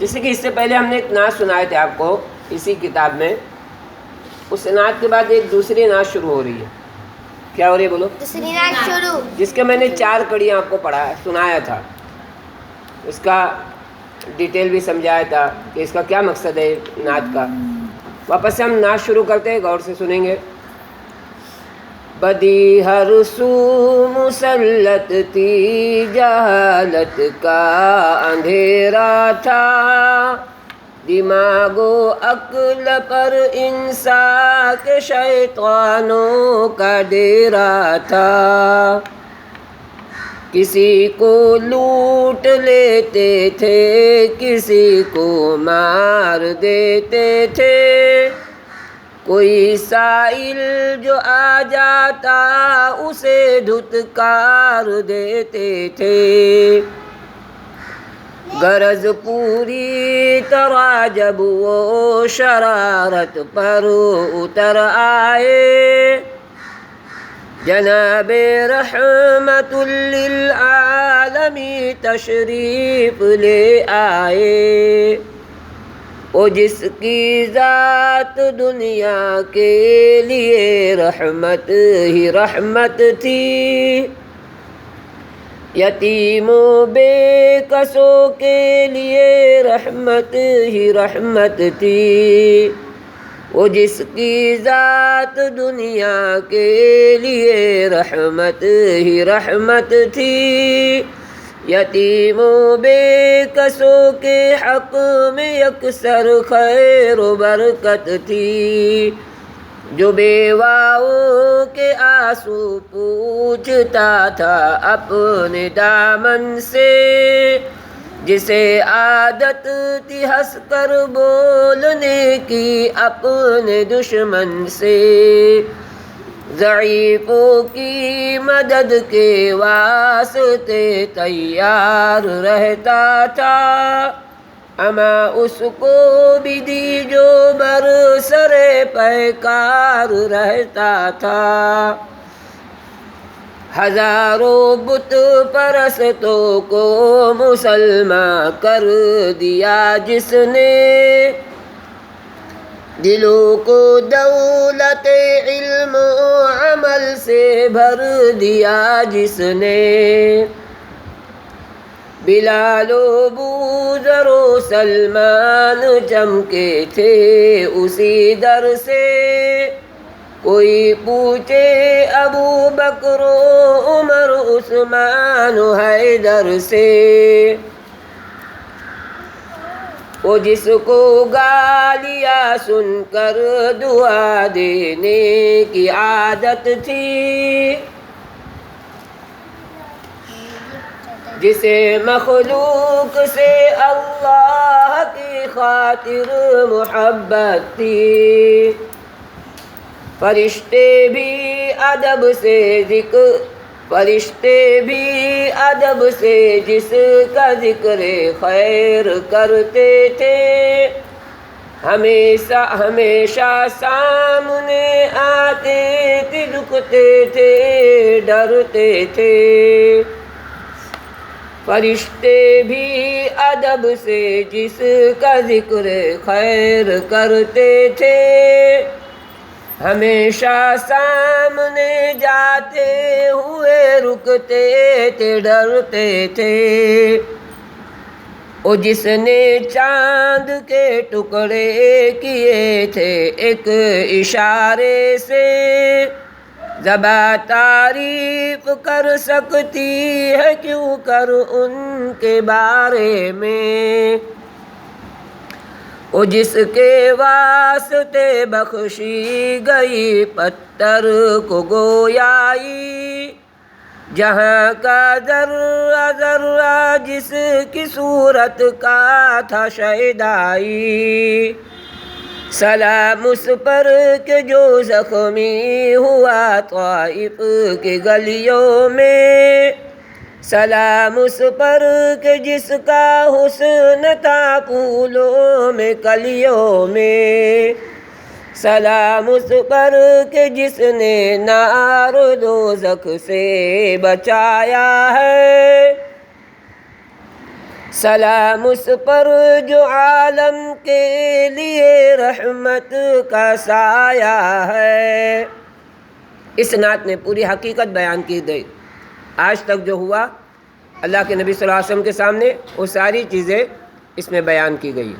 جیسے کہ اس سے پہلے ہم نے ایک نعت سنائے تھے آپ کو اسی کتاب میں، اس نعت کے بعد ایک دوسری نعت شروع ہو رہی ہے. کیا ہو رہی ہے بولو؟ دوسری نعت شروع، جس کے میں نے 4 کڑیاں آپ کو سنایا تھا. اس کا ڈیٹیل بھی سمجھایا تھا کہ اس کا کیا مقصد ہے نعت کا. واپس سے ہم نعت شروع کرتے ہیں، غور سے سنیں گے. بدی ہر سو مسلط تھی، جہالت کا اندھیرا تھا، دماغ و عقل پر انسان کے شیطانوں کا ڈیرا تھا. کسی کو لوٹ لیتے تھے، کسی کو مار دیتے تھے، کوئی سائل جو آ جاتا اسے دھتکار دیتے تھے. غرض پوری طرح جب وہ شرارت پر اتر آئے، جناب رحمت للعالمین تشریف لے آئے. وہ جس کی ذات دنیا کے لیے رحمت ہی رحمت تھی، یتیموں بے کسوں کے لیے رحمت ہی رحمت تھی. وہ جس کی ذات دنیا کے لیے رحمت ہی رحمت تھی، یتیموں بے کسوں کے حق میں یکسر خیر و برکت تھی. جو بیواؤں کے آنسو پوچھتا تھا اپنے دامن سے، جسے عادت تھی ہنس کر بولنے کی اپنے دشمن سے. ضعیفوں کی مدد کے واسطے تیار رہتا تھا، اما اس کو بھی دی جو برسر پیکار رہتا تھا. ہزاروں بت پرستوں کو مسلمان کر دیا جس نے، دلوں کو دولت علم و عمل سے بھر دیا جس نے. بلال و بوذر و سلمان چمکے تھے اسی در سے، کوئی پوچھے ابو بکر و عمر عثمان و حیدر سے. وہ جس کو گالیاں سن کر دعا دینے کی عادت تھی، جسے مخلوق سے اللہ کی خاطر محبت تھی. فرشتے بھی ادب سے جس کا ذکر خیر کرتے تھے، ہمیشہ سامنے آتے تھے، رکتے تھے، ڈرتے تھے. فرشتے بھی ادب سے جس کا ذکر خیر کرتے تھے، ہمیشہ سامنے جاتے ہوئے رکتے تھے، ڈرتے تھے. وہ جس نے چاند کے ٹکڑے کیے تھے ایک اشارے سے، زباں تعریف کر سکتی ہے کیوں کر ان کے بارے میں. وہ جس کے واسطے بخشی گئی پتھر کو گویائی، جہاں کا ذرہ ذرہ جس کی صورت کا تھا شیدائی. سلام اس پر کہ جو زخمی ہوا طائف کی گلیوں میں، سلام اس پر کہ جس کا حسن تھا پھولوں میں کلیوں میں. سلام اس پر کہ جس نے نار دوزخ سے بچایا ہے، سلام اس پر جو عالم کے لیے رحمت کا سایہ ہے. اس نعت میں پوری حقیقت بیان کی گئی. آج تک جو ہوا اللہ کے نبی صلی اللہ علیہ وسلم کے سامنے وہ ساری چیزیں اس میں بیان کی گئی.